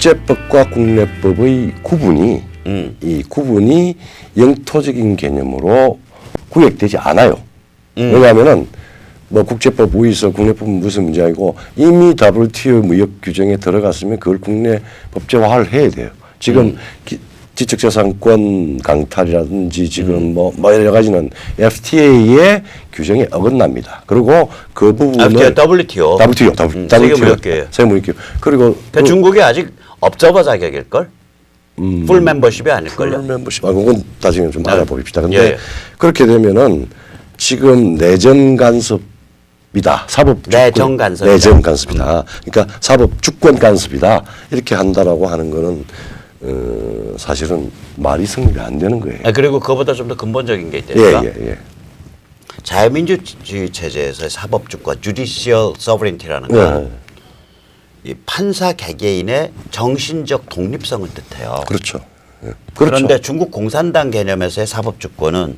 국제법과 국내법의 구분이 이 구분이 영토적인 개념으로 구획되지 않아요. 왜냐하면은 뭐 국제법 위에서 국내법은 무슨 문제이고 이미 WTO 무역 규정에 들어갔으면 그걸 국내 법제화를 해야 돼요. 지금 지적재산권 강탈이라든지 지금 뭐 여러 가지는 FTA의 규정에 어긋납니다. 그리고 그 부분을 WTO 세계무역기구 그리고 그 중국이 아직 업저버 자격일 걸? 풀 멤버십이 아닐걸요? 풀 멤버십. 그건 나중에 좀 알아봅시다. 근데 예. 그렇게 되면은 지금 내전 간섭이다. 사법 내정 간섭이다. 내정 간섭이다. 그러니까 사법 주권 간섭이다. 이렇게 한다라고 하는 거는 사실은 말이 성립이 안 되는 거예요. 그리고 그거보다 좀 더 근본적인 게 있다니까. 예. 자유민주주의 체제에서의 사법주권, judicial sovereignty라는 건 이 판사 개개인의 정신적 독립성을 뜻해요. 그렇죠. 예. 그런데 중국 공산당 개념에서의 사법주권은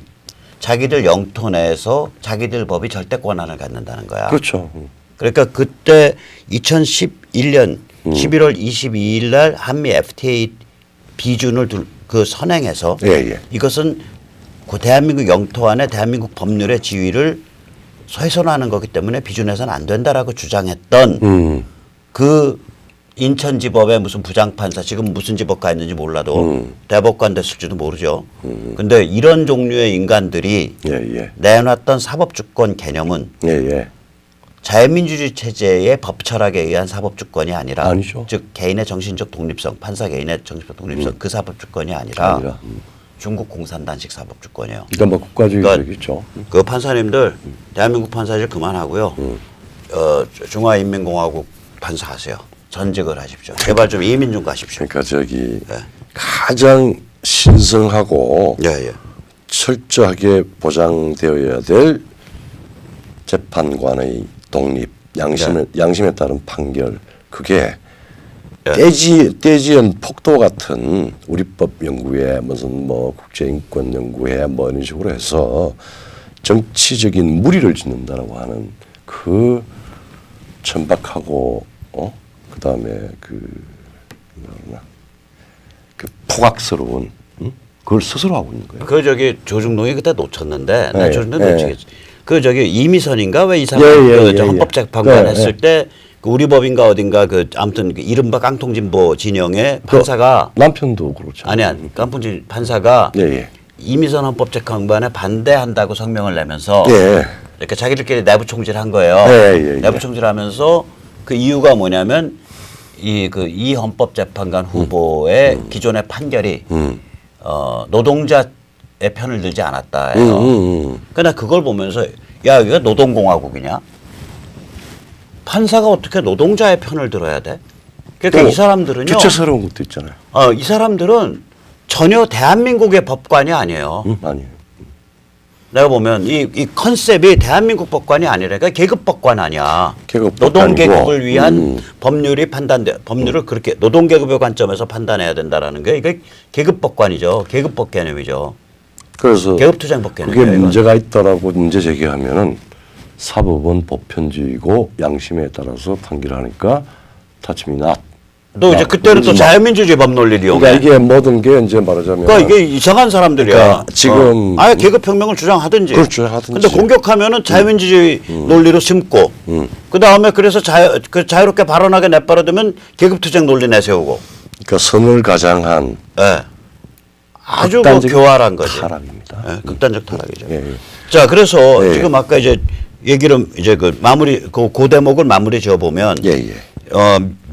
자기들 영토 내에서 자기들 법이 절대 권한을 갖는다는 거야. 그렇죠. 그러니까 그때 2011년 11월 22일 날 한미 FTA 비준을 선행해서 이것은 그 대한민국 영토 안에 대한민국 법률의 지위를 훼손하는 거기 때문에 비준해서는 안 된다라고 주장했던 그 인천지법의 무슨 부장판사 지금 무슨 지법 가 있는지 몰라도 대법관 됐을지도 모르죠. 근데 이런 종류의 인간들이 내놨던 사법주권 개념은 자유민주주의 체제의 법철학에 의한 사법주권이 아니라 아니죠. 즉 개인의 정신적 독립성, 판사 개인의 정신적 독립성 그 사법주권이 아니라 중국 공산당식 사법주권이에요. 그러니까 뭐 국가주의적이죠. 그 판사님들 대한민국 판사질 그만하고요. 중화인민공화국 판사하세요. 전직을 하십시오. 제발 좀 이민 좀 가십시오. 그러니까 저기 가장 신성하고 철저하게 보장되어야 될 재판관의 독립, 양심에 따른 판결 그게 떼지연 폭도 같은 우리법 연구회 무슨 뭐 국제인권 연구회 뭐 이런 식으로 해서 정치적인 무리를 짓는다라고 하는 그 천박하고 그다음에 그 포각스러운 그걸 스스로 하고 있는 거예요. 그 저기 조중동이 그때 놓쳤는데 나 조중동 놓치겠지. 그 저기 이미선인가 왜 이 사람 헌법재판관 했을 때 그 우리 법인가 어딘가 그 아무튼 그 이른바 깡통진보 진영의 판사가 남편도 그렇죠. 아니야 깡통진 판사가 이미선 헌법재판관에 반대한다고 성명을 내면서 이렇게 자기들끼리 내부 총질한 거예요. 내부 총질하면서 그 이유가 뭐냐면 이 헌법재판관 후보의 기존의 판결이 노동자의 편을 들지 않았다예요. 그러나 그걸 보면서 야 여기가 노동공화국이냐? 판사가 어떻게 노동자의 편을 들어야 돼? 그러니까 이 사람들은요. 주체스러운 것도 있잖아요. 이 사람들은 전혀 대한민국의 법관이 아니에요. 아니에요. 내가 보면 이 컨셉이 대한민국 법관이 아니라 그러니까 계급 법관 아니야. 노동 계급을 위한 법률을 그렇게 노동 계급의 관점에서 판단해야 된다라는 게 이게 계급 법관이죠. 계급법 개념이죠. 그래서 계급투쟁법 개념이에요. 그게 문제가 있다라고 문제 제기하면은 사법은 보편주의고 양심에 따라서 판결하니까 touch me not. 또 이제 그때는 또 자유민주주의 법 논리를 이용해. 그러니까 이게 모든 게 이제 말하자면 그러니까 이게 이상한 사람들이야. 그러니까 지금 아예 계급혁명을 주장하든지. 그렇죠. 하든지. 근데 공격하면은 자유민주주의 논리로 심고 그 다음에 그래서 자유롭게 발언하게 내버려두면 계급투쟁 논리 내세우고. 그러니까 선을 가장한 아주 뭐 교활한 거지. 타락입니다. 극단적 타락이죠. 자, 그래서 지금 아까 이제 얘기를 이제 그 마무리 그 대목을 마무리 지어 보면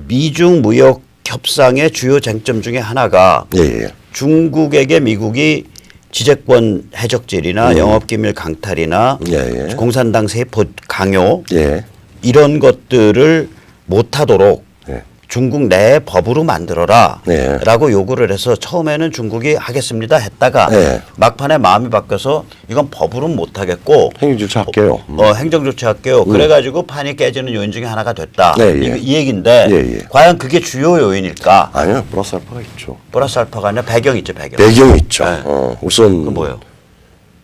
미중 무역 협상의 주요 쟁점 중에 하나가 중국에게 미국이 지재권 해적질이나 영업기밀 강탈이나 공산당 세포 강요 이런 것들을 못하도록 중국 내 법으로 만들어라 라고 요구를 해서 처음에는 중국이 하겠습니다 했다가 막판에 마음이 바뀌어서 이건 법으로는 못하겠고 행정조치 할게요. 행정조치 할게요. 그래가지고 판이 깨지는 요인 중에 하나가 됐다. 이 얘기인데 과연 그게 주요 요인일까? 아니요. 플러스 알파가 있죠. 플러스 알파가 아니라 배경이 있죠. 배경이 있죠. 우선 그 뭐예요?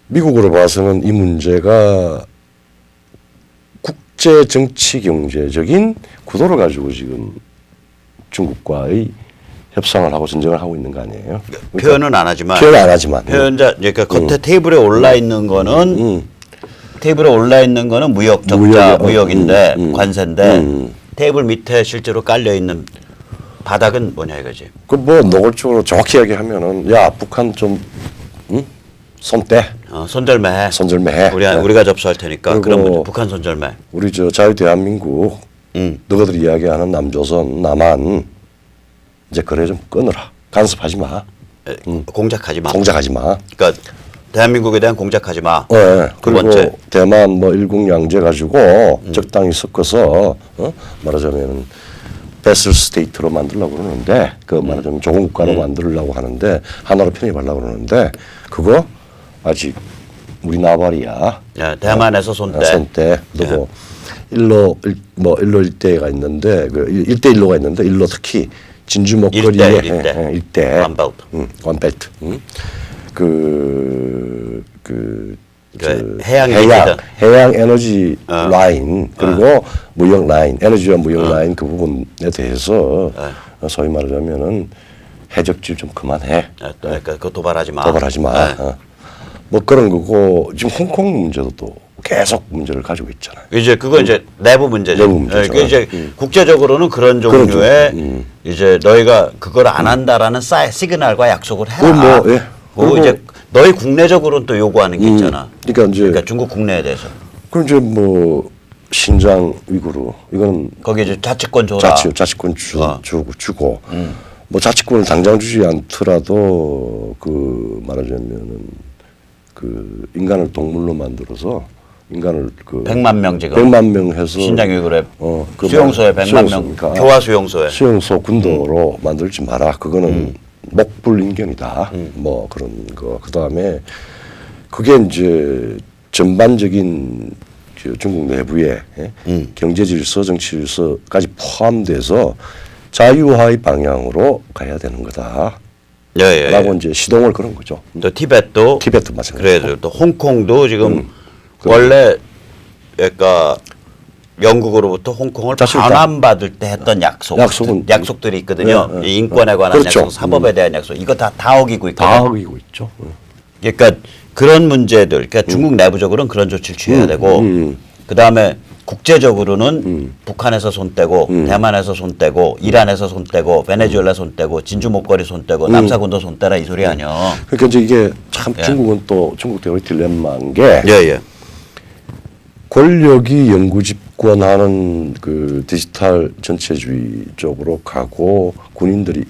미국으로 봐서는 이 문제가 국제 정치 경제적인 구도를 가지고 지금 중국과의 협상을 하고 전쟁을 하고 있는 거 아니에요? 그러니까 표현은 안 하지만 표현 안 하지만 표현자 그러니까 겉에 테이블에 올라 있는 거는 테이블에 올라 있는 거는 무역 적자 무역인데 관세인데 테이블 밑에 실제로 깔려 있는 바닥은 뭐냐 이거지. 그 뭐 노골적으로 정확히 이야기하면은 야 북한 좀 손대 손절매해. 손절매해. 우리가 접수할 테니까 그리고 그런 문제. 북한 손절매. 우리 저 자유 대한민국 너희들이 이야기하는 남조선 남한 이제 거래 좀 끊어라. 간섭하지 마. 공작하지 마. 공작하지 마. 그러니까 대한민국에 대한 공작하지 마. 네. 두 그리고 번째. 대만 뭐 일국양제 가지고 적당히 섞어서 말하자면 베슬 스테이트로 만들려고 그러는데 그 말하자면 조공 국가로 만들려고 하는데 하나로 편입하려고 그러는데 그거 아직 우리 나발이야. 야, 대만에서 손대. 손대. 그리고 일로 일대가 있는데 그 일대일로가 있는데 일로 특히 진주 목걸이에 일대 원벨트. 원벨트. 해양 에너지 라인 그리고 무역 라인 에너지와 무역 라인 그 부분에 대해서 소위 말하자면은 해적질 좀 그만해. 그러니까 그거 도발하지 마. 도발하지 마. 뭐 그런 거고 지금 홍콩 문제도 또 계속 문제를 가지고 있잖아요. 이제 그거 이제 내부 문제죠. 내부 문제죠. 그 이제 국제적으로는 그런 종류의 이제 너희가 그걸 안 한다라는 시그널과 약속을 해라. 그리고 이제 너희 국내적으로는 또 요구하는 게 있잖아. 그러니까 중국 국내에 대해서. 그럼 이제 뭐 신장 위구르 이거는 거기 이제 자치권 줘라. 자치권 주고 뭐 자치권을 당장 주지 않더라도 그 말하자면은 그 인간을 동물로 만들어서 인간을 그 100만 명 지금 100만 명 해서 신장 위구르 그 수용소에 100만 명 교화 수용소에 수용소 군도로 만들지 마라. 그거는 목불인견이다. 뭐 그런 거. 그다음에 그게 이제 전반적인 중국 내부의 경제 질서, 정치 질서까지 포함돼서 자유화의 방향으로 가야 되는 거다. 라고 이제 시동을 거는 거죠. 또 티벳도 마찬가지고. 그래도 또 홍콩도 지금 원래 그러니까 영국으로부터 홍콩을 반환받을 때 했던 약속들이 있거든요. 인권에 관한 그렇죠. 약속, 사법에 대한 약속 이거 다 어기고 있거든요. 다 어기고 있죠. 그러니까 그런 문제들, 그러니까 중국 내부적으로는 그런 조치를 취해야 되고 그 다음에 국제적으로는 북한에서 손 떼고 대만에서 손 떼고 이란에서 손 떼고 베네수엘라 손 떼고 진주 목걸이 손 떼고 남사군도 손 떼라 이 소리 아니야. 그러니까 이제 이게 참 중국은 또 중국 대의 딜레마인 게 권력이 영구 집권하는 그 디지털 전체주의 쪽으로 가고 군인들이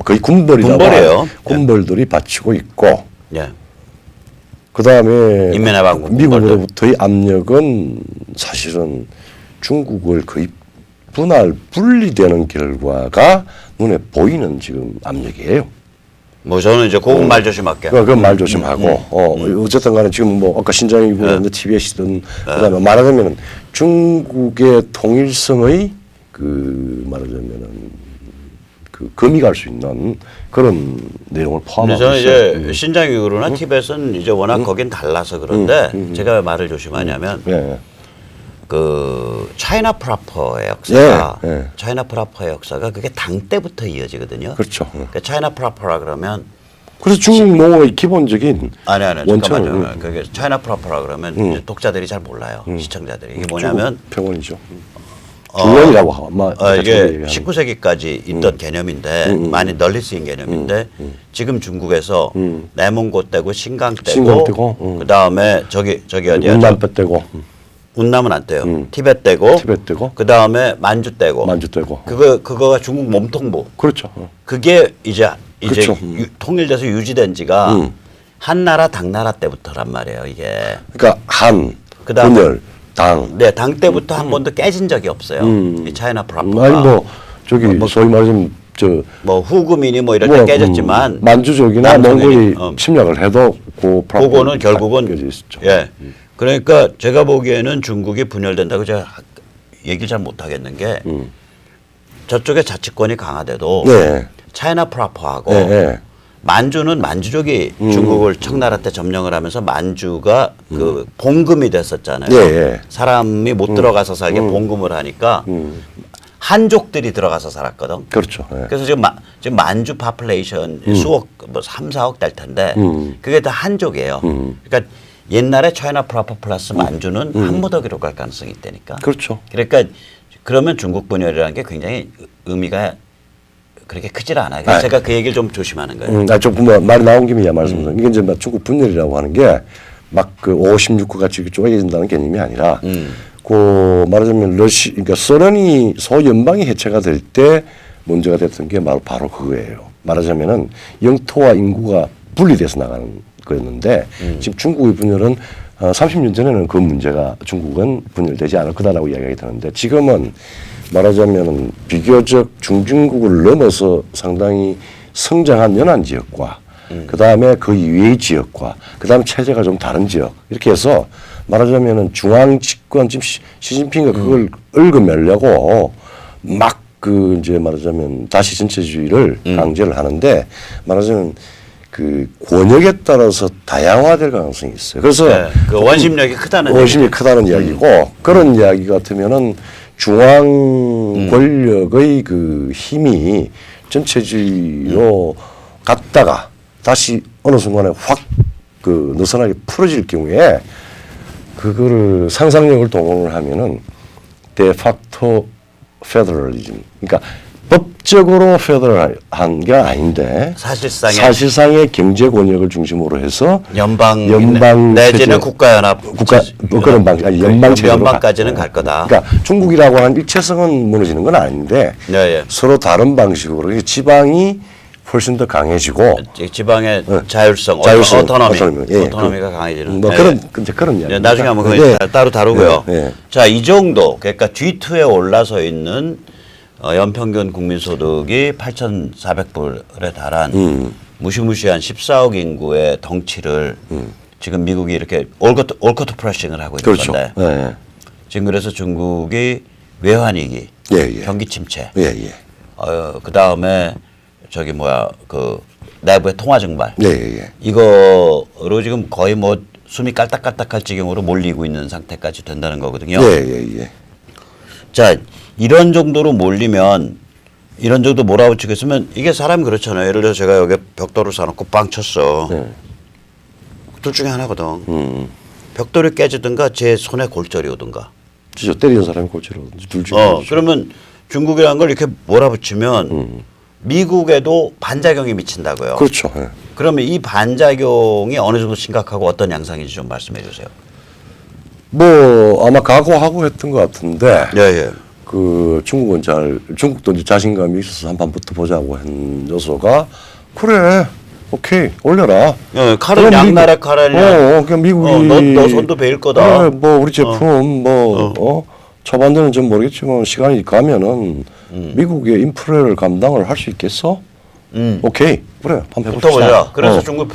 거의 군벌이에요. 군벌들이 받치고 있고 그다음에 미국으로부터의 압력은 사실은 중국을 거의 분리되는 결과가 눈에 보이는 지금 압력이에요. 뭐 저는 이제 그건 말 조심할게. 그건 말 조심하고 어쨌든 간에 지금 뭐 아까 신장이고 TBS든 그다음에 말하자면은 중국의 통일성의 그 말하자면은 그 금이 갈 수 있는 그런 내용을 포함하고 저는 있어요. 이제 신장 위구르나 티벳은 이제 워낙 거긴 달라서 그런데 제가 왜 말을 조심하냐면 그 차이나 프라퍼의 역사가 차이나 프라퍼의 역사가 그게 당 때부터 이어지거든요. 그렇죠. 그러니까 차이나 프라퍼라 그러면 그래서 중국 농어의 기본적인 아니 잠깐만요. 그게 차이나 프라퍼라 그러면 이제 독자들이 잘 몰라요. 시청자들이 이게 뭐냐면 평원이죠. 중원이라고 하고 이게 19세기까지 있던 개념인데 많이 널리 쓰인 개념인데 지금 중국에서 내몽고 떼고 신강 떼고 그다음에 저기 어디야? 운남뼈 떼고 운남은 안 떼요. 티벳 떼고 그다음에 만주 떼고 그거가 중국 몸통부. 그렇죠. 그게 이제 통일돼서 유지된 지가 한나라 당나라 때부터란 말이에요, 이게. 그러니까 분열 당. 네, 당 때부터 한 번도 깨진 적이 없어요. 이 차이나 프라퍼가. 아니 뭐 저기 소위 말하자면 뭐 후금이니 뭐 이럴 때 깨졌지만 만주족이나 몽골이 침략을 해도 그거는 결국은 그러니까 제가 보기에는 중국이 분열된다고 제가 얘기를 잘 못하겠는 게 저쪽에 자치권이 강화돼도 차이나 프라퍼하고 만주는 만주족이 중국을 청나라 때 점령을 하면서 만주가 그 봉금이 됐었잖아요. 사람이 못 들어가서 살게 봉금을 하니까 한족들이 들어가서 살았거든. 그렇죠. 예. 그래서 지금 만주 파플레이션 수억 뭐 3, 4억 될 텐데 그게 다 한족이에요. 그러니까 옛날에 차이나 프로퍼 플러스 만주는 한무더기로 갈 가능성이 있다니까. 그렇죠. 그러니까 그러면 중국 분열이라는 게 굉장히 의미가 그렇게 크질 않아요. 그래서 제가 그 얘기를 좀 조심하는 거예요. 좀 말이 나온 김에 말씀드리면 이게 이제 막 중국 분열이라고 하는 게 막 그 56구 같이 쪼개진다는 개념이 아니라 그 말하자면 그러니까 소련이 소연방이 해체가 될 때 문제가 됐던 게 바로 그거예요. 말하자면은 영토와 인구가 분리돼서 나가는 거였는데 지금 중국의 분열은 30년 전에는 그 문제가 중국은 분열되지 않을 거다라고 이야기가 되는데 지금은 말하자면은 비교적 중진국을 넘어서 상당히 성장한 연안 지역과 그 다음에 그 이외의 지역과 그 다음에 체제가 좀 다른 지역 이렇게 해서 말하자면은 중앙 집권 지금 시진핑이 그걸 얽어매려고 막 그 이제 말하자면 다시 전체주의를 강제를 하는데 말하자면 그 권역에 따라서 다양화될 가능성이 있어요. 그래서 그 원심력이 크다는 원심이 크다는 이야기고 그런 이야기 같으면은 중앙 권력의 그 힘이 전체주의로 갔다가 다시 어느 순간에 확 그 느슨하게 풀어질 경우에 그거를 상상력을 동원을 하면은 데팍토 페더럴리즘 그러니까 법적으로 페더럴한 게 아닌데 사실상의 경제 권역을 중심으로 해서 연방 내지는 국가연합 그런 방식 아니 연방 체제로 연방까지는 갈 거다. 그러니까 중국이라고 하는 일체성은 무너지는 건 아닌데 서로 다른 방식으로 지방이 훨씬 더 강해지고 지방의 자율성 오토노미가 강해지는 뭐 그런 이야기. 나중에 한번 그거 따로 다루고요. 자, 이 정도 그러니까 G2에 올라서 있는 연평균 국민소득이 8,400불에 달한 무시무시한 14억 인구의 덩치를 지금 미국이 이렇게 올커트 프레싱을 하고 있는 그렇죠. 건데 지금 그래서 중국이 외환위기, 경기 침체, 그 다음에 저기 그 내부의 통화 증발, 이거로 지금 거의 뭐 숨이 깔딱깔딱할 지경으로 몰리고 있는 상태까지 된다는 거거든요. 자, 이런 정도로 몰리면 이런 정도 몰아붙이고 있으면 이게 사람이 그렇잖아요. 예를 들어 제가 여기 벽돌을 사놓고 빵 쳤어. 둘 중에 하나거든. 벽돌이 깨지든가 제 손에 골절이 오든가. 진짜 때리는 사람이 골절이 오든지 둘 중에 그러면 중국이라는 걸 이렇게 몰아붙이면 미국에도 반작용이 미친다고요. 그렇죠. 그러면 이 반작용이 어느 정도 심각하고 어떤 양상인지 좀 말씀해 주세요. 뭐 아마 각오하고 했던 것 같은데 예. 그 중국도 이제 자신감이 있어서 한판 붙어보자고 한 요소가 그래 오케이 올려라. 칼은 양날의 칼이냐. 그냥 미국이 너 손도 베일 거다. 그래, 뭐 우리 제품 초반에는 좀 모르겠지만 시간이 가면은 미국의 인프레를 감당을 할 수 있겠어? 오케이 그래 한번 해봅시다. 붙어보자. 그래서 중국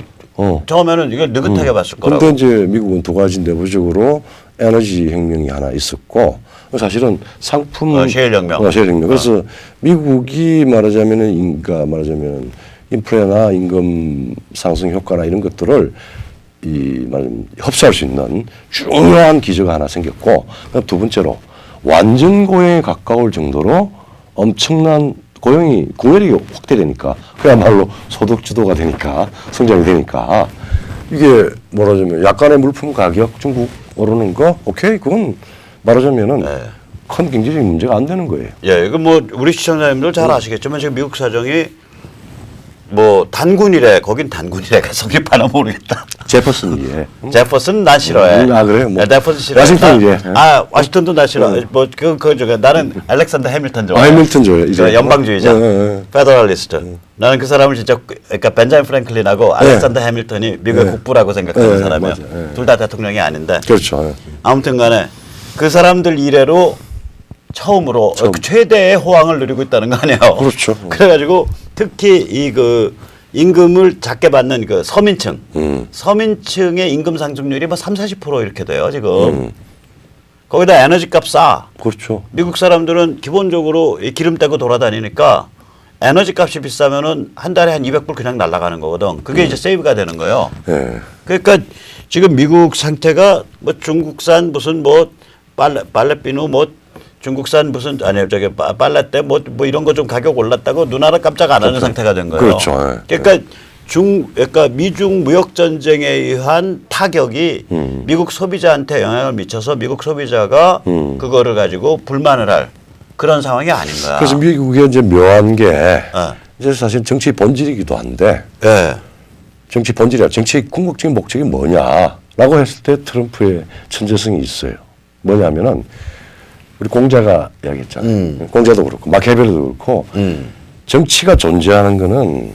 처음에는 이걸 느긋하게 봤을 거라고. 그런데 이제 미국은 두 가지 내부적으로 에너지 혁명이 하나 있었고 사실은 상품 셰일 혁명. 그래서 미국이 말하자면은 인프레나 임금 상승 효과나 이런 것들을 흡수할 수 있는 중요한 기저가 하나 생겼고 두 번째로 완전 고용에 가까울 정도로 엄청난 고용력이 확대되니까 그야말로 소득 주도가 되니까 성장이 되니까 이게 말하자면 약간의 물품 가격 중국 오르는 거 오케이 그건 말하자면은 큰 경제적인 문제가 안 되는 거예요. 이거 뭐 우리 시청자님들 잘 아시겠지만 지금 미국 사정이 뭐 단군이래 거긴 단군이래가 성립하나 모르겠다. 제퍼슨이에. 제퍼슨 난 싫어해. 그래요? 뭐. 제퍼슨 싫어해. 워싱턴이제. 워싱턴도 나 싫어. 뭐 나는 알렉산더 해밀턴 좋아해. 해밀턴 좋아해. 연방주의자. 페더럴리스트. 나는 그 사람을 진짜 그러니까 벤자민 프랭클린하고 알렉산더 해밀턴이 미국의 국부라고 생각하는 사람이야. 둘 다 대통령이 아닌데. 그렇죠. 아무튼간에 그 사람들 이래로 처음으로 최대의 호황을 누리고 있다는 거 아니에요. 그렇죠. 그래가지고 특히 그 임금을 작게 받는 그 서민층의 임금 상승률이 뭐 30-40% 이렇게 돼요 지금. 거기다 에너지 값 싸. 그렇죠. 미국 사람들은 기본적으로 기름 떼고 돌아다니니까 에너지 값이 비싸면은 한 달에 한 200불 그냥 날아가는 거거든. 그게 이제 세이브가 되는 거예요. 그러니까 지금 미국 상태가 뭐 중국산 무슨 뭐 빨래비누 뭐 중국산 무슨 아니 저기 빨래대 뭐 이런 거 좀 가격 올랐다고 눈 하나 깜짝 안 하는 상태가 된 거예요. 그렇죠. 그러니까 그러니까 미중 무역 전쟁에 의한 타격이 미국 소비자한테 영향을 미쳐서 미국 소비자가 그거를 가지고 불만을 할 그런 상황이 아닌 거야. 그래서 미국의 이제 묘한 게 이제 사실 정치 본질이기도 한데 정치 본질이야. 정치 궁극적인 목적이 뭐냐라고 했을 때 트럼프의 천재성이 있어요. 뭐냐면은 우리 공자가 이야기했잖아요. 공자도 그렇고 마키아벨리도 그렇고 정치가 존재하는 거는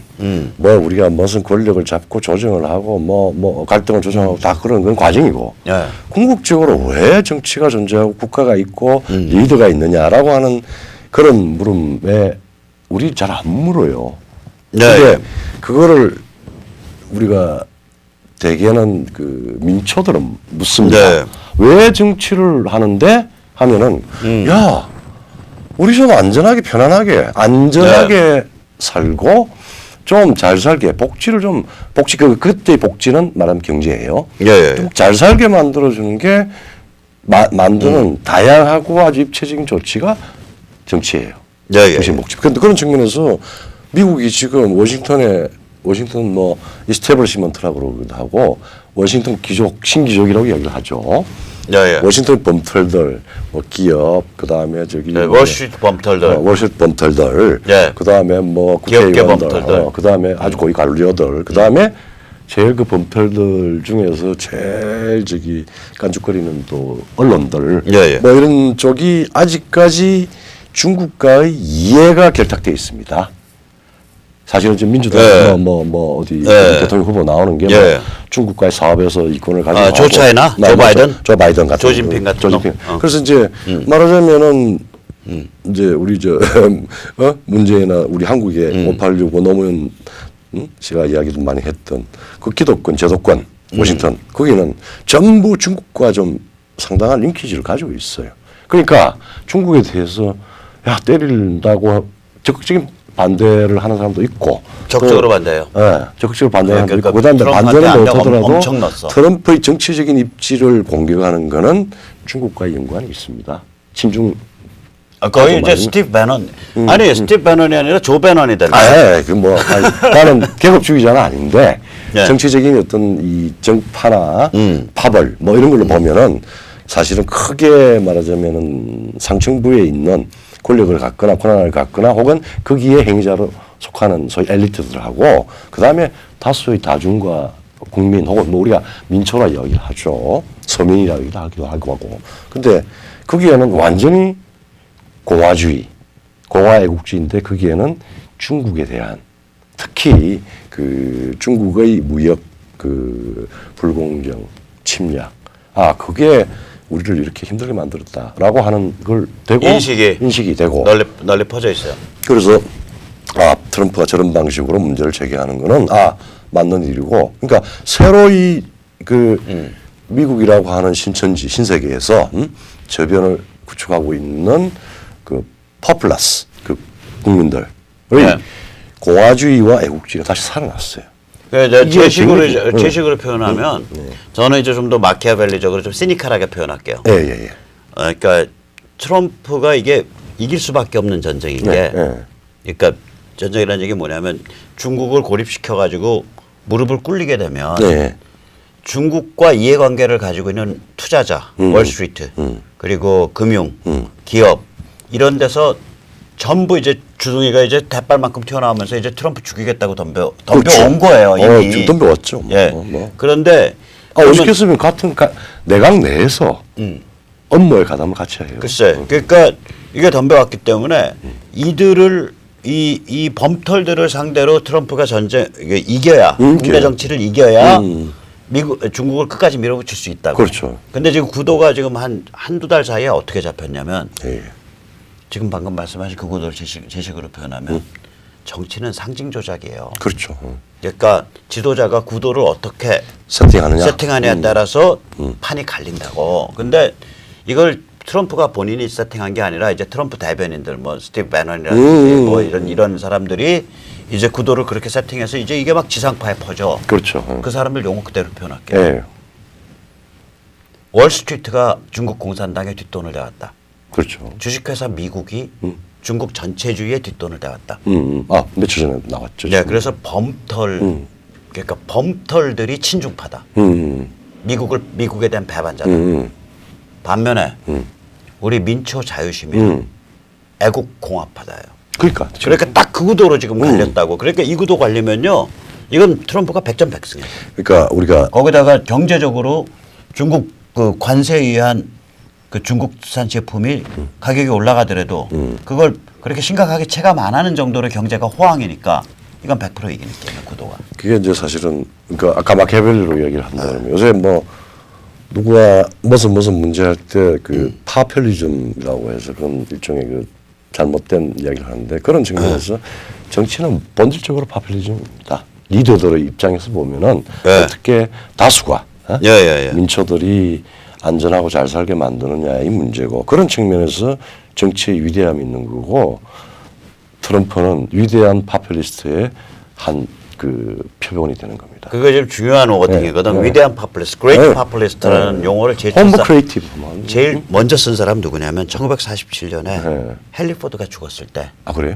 뭐 우리가 무슨 권력을 잡고 조정을 하고 뭐 갈등을 조정하고 다 그런 건 과정이고 궁극적으로 왜 정치가 존재하고 국가가 있고 리더가 있느냐라고 하는 그런 물음에 우리 잘 안 물어요. 근데 그거를 우리가 대개는 그 민초들은 묻습니다. 왜 정치를 하는데 하면은 야 우리 좀 안전하게 편안하게 살고 좀 잘 살게 복지 그때의 복지는 말하면 경제예요. 좀 잘 살게 만들어주는 게 만드는 다양하고 아주 입체적인 조치가 정치예요. 정치 복지. 그런데 그런 측면에서 미국이 지금 워싱턴 뭐 이스태블리시먼트라고 그러기도 하고 워싱턴 신기족이라고 이야기를 하죠. 워싱턴 범털들, 뭐 기업, 그 다음에 저기 월스트리트 범털들, 그 다음에 뭐 국회의원들, 그 다음에 아주 고위 관료들, 그 다음에 제일 그 범털들 중에서 제일 저기 깐죽거리는 또 언론들, 뭐 이런 쪽이 아직까지 중국과의 이해가 결탁되어 있습니다. 사실은 지금 민주당 어디 대통령 후보 나오는 게 중국과의 사업에서 이권을 가지고 조 차이나 조 바이든 같은 조진핑 같은 그래서 이제 말하자면은 이제 우리 문재인이나 우리 한국의 586 노무현 씨가 이야기도 많이 했던 그 기득권 제도권 워싱턴 거기는 전부 중국과 좀 상당한 링키지를 가지고 있어요. 그러니까 중국에 대해서 야 때린다고 적극적인 반대를 하는 사람도 있고 적극적으로 반대해요. 적극적으로 반대하는 사람도 있고 그다음에 반대는 못하더라도 트럼프의 정치적인 입지를 공격하는 거는 중국과의 연관이 있습니다. 친중 거의 이제 스티브 배넌 아니 스티브 배넌이 아니라 조 배넌이 된다. 나는 계급주의자는 아닌데 정치적인 어떤 이 정파나 파벌 뭐 이런 걸로 보면은 사실은 크게 말하자면은 상층부에 있는 권력을 갖거나 권한을 갖거나 혹은 거기에 행위자로 속하는 소위 엘리트들하고 그다음에 다수의 다중과 국민 혹은 뭐 우리가 민초라 이야기를 하죠. 서민이라고 하기도 하고. 근데 거기에는 완전히 공화주의, 공화애국주의인데 거기에는 중국에 대한 특히 그 중국의 무역 그 불공정, 침략 그게 우리를 이렇게 힘들게 만들었다라고 하는 걸 되고 인식이 되고 널리 퍼져 있어요. 그래서 트럼프가 저런 방식으로 문제를 제기하는 거는 맞는 일이고 그러니까 새로이 그 미국이라고 하는 신천지 신세계에서 저변을 구축하고 있는 그 퍼플러스 그 국민들의 공화주의와 애국주의가 다시 살아났어요. 제식으로 표현하면 저는 이제 좀 더 마키아벨리적으로 좀 시니컬하게 표현할게요. 그러니까 트럼프가 이게 이길 수밖에 없는 전쟁인 게 그러니까 전쟁이라는 얘기 뭐냐면 중국을 고립시켜 가지고 무릎을 꿇리게 되면 중국과 이해관계를 가지고 있는 투자자, 월스트리트 그리고 금융, 기업 이런 데서 전부 이제 주둥이가 이제 대빨만큼 튀어나오면서 이제 트럼프 죽이겠다고 덤벼온 거예요. 이미. 덤벼왔죠. 그런데 오죽했으면 같은 내각 내에서 업무에 가담을 같이 해요. 글쎄, 그러니까 이게 덤벼왔기 때문에 이들을 이 범털들을 상대로 트럼프가 이겨야 국내 정치를 이겨야 중국을 끝까지 밀어붙일 수 있다고. 그렇죠. 근데 지금 구도가 지금 한두 달 사이에 어떻게 잡혔냐면 지금 방금 말씀하신 그 구도를 제식으로 표현하면 정치는 상징 조작이에요. 그렇죠. 그러니까 지도자가 구도를 어떻게 세팅하느냐에 따라서 판이 갈린다고. 근데 이걸 트럼프가 본인이 세팅한 게 아니라 이제 트럼프 대변인들 뭐 스티브 배넌이라든지 뭐 이런 사람들이 이제 구도를 그렇게 세팅해서 이제 이게 막 지상파에 퍼져. 그렇죠. 그 사람들 용어 그대로 표현할게요. 월스트리트가 중국 공산당의 뒷돈을 잡았다. 그렇죠. 주식회사 미국이 중국 전체주의에 뒷돈을 대왔다. 아, 며칠 전에 나왔죠. 네, 그래서 범털 그러니까 범털들이 친중파다. 미국에 대한 배반자다. 반면에 우리 민초 자유시민은 애국 공화파다예요. 그러니까 딱 그 구도로 지금 갈렸다고. 그러니까 이 구도 갈리면요, 이건 트럼프가 100점 100승이에요. 그러니까 우리가 거기다가 경제적으로 중국 그 관세에 의한 그 중국산 제품이 가격이 올라가더라도 그걸 그렇게 심각하게 체감 안 하는 정도로 경제가 호황이니까 이건 100% 이기는 게임이에요, 구도가. 그게 이제 사실은 그러니까 아까 마키아벨리로 얘기를 한다면 요새 뭐 누구가 무슨 문제할 때 그 파퓰리즘이라고 해서 그런 일종의 그 잘못된 이야기를 하는데 그런 측면에서 정치는 본질적으로 파퓰리즘이다. 리더들의 입장에서 보면은 어떻게 다수가 민초들이 안전하고 잘 살게 만드느냐의 문제고 그런 측면에서 정치의 위대함이 있는 거고 트럼프는 위대한 파퓰리스트의 한 그 표본이 되는 겁니다. 그게 좀 중요한 워딩이거든. 위대한 파퓰리스트, 그레이트 파퓰리스트라는 용어를 제일 먼저 쓴 사람 누구냐면 1947년에 헨리 포드가 죽었을 때. 아 그래요?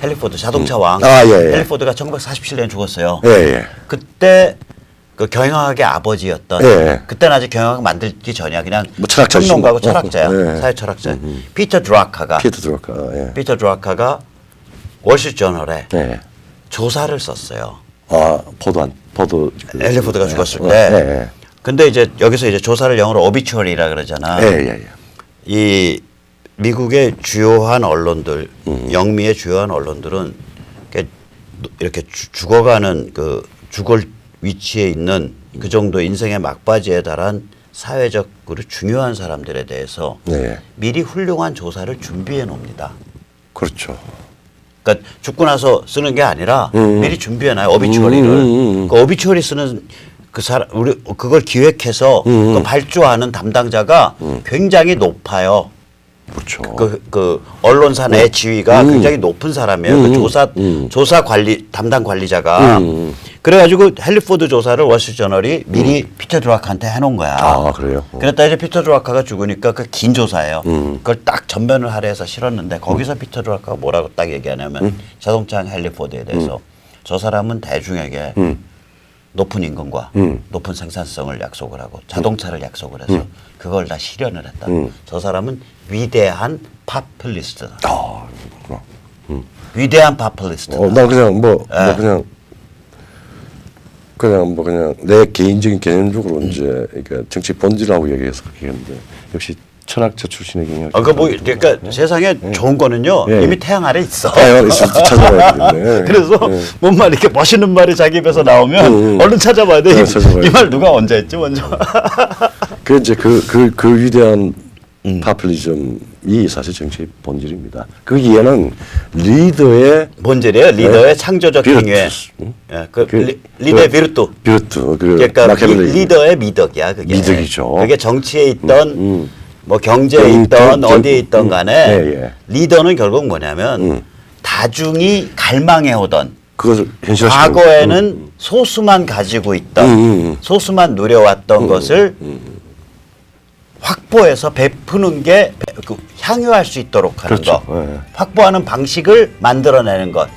헨리 포드 자동차 왕. 헨리 포드가 1947년에 죽었어요. 그때 그 경영학의 아버지였던 그때는 아직 경영학 만들기 전이야. 그냥 뭐 평론가고 철학자야. 사회 철학자. 피터 드라카가 월스트리트저널에 조사를 썼어요. 아 포드 헨리 포드가 죽었을 때. 근데 이제 여기서 이제 조사를 영어로 오비추어리라 그러잖아. 이 미국의 주요한 언론들, 영미의 주요한 언론들은 이렇게 죽어가는 그 죽을 위치에 있는 그 정도 인생의 막바지에 달한 사회적으로 중요한 사람들에 대해서 미리 훌륭한 조사를 준비해 놉니다. 그렇죠. 그러니까 죽고 나서 쓰는 게 아니라 미리 준비해 놔요. 오비추어리를. 그 오비추어리 쓰는 그 사람 우리 그걸 기획해서 그 발주하는 담당자가 굉장히 높아요. 그렇죠. 그 언론사 내 지위가 굉장히 높은 사람이에요. 그 조사 관리 담당 관리자가. 그래가지고 헨리 포드 조사를 월스트리트저널이 미리 피터 드라카한테 해놓은 거야. 아 그래요. 그랬다 이제 피터 드라카가 죽으니까 그 긴 조사예요. 그걸 딱 전면을 할애해서 실었는데 거기서 피터 드라카가 뭐라고 딱 얘기하냐면 자동차 헨리 포드에 대해서 저 사람은 대중에게 높은 임금과 높은 생산성을 약속을 하고 자동차를 약속을 해서 그걸 다 실현을 했다. 저 사람은 위대한 파퓰리스트다. 아 위대한 파퓰리스트다. 난 그냥 내 개인적인 개념적으로 이제 그러니까 정치 본질이라고 얘기해서 그렇게 했는데 역시 철학자 출신의 경향. 그러니까 세상에 좋은 거는요 이미 태양 아래 있어. 찾아봐야 되겠네. 그래서 뭔 말 이렇게 멋있는 말이 자기 입에서 나오면 얼른 찾아봐야 돼. 이 말 누가 언제 했지 먼저. 그 이제 그 위대한 파퓰리즘이 사실 정치의 본질입니다. 그 이해는 리더의 본질이에요. 리더의 창조적 행위에. 리더의 비르투. 그러니까 리더의 미덕이야. 그게. 미덕이죠. 그게 정치에 있던 뭐 경제에 있던 어디에 있던 간에 리더는 결국 뭐냐면 다중이 갈망해오던 그것을 과거에는 소수만 가지고 있던 소수만 누려왔던 것을 확보해서 베푸는 게 향유할 수 있도록 하는 것, 확보하는 방식을 만들어내는 것.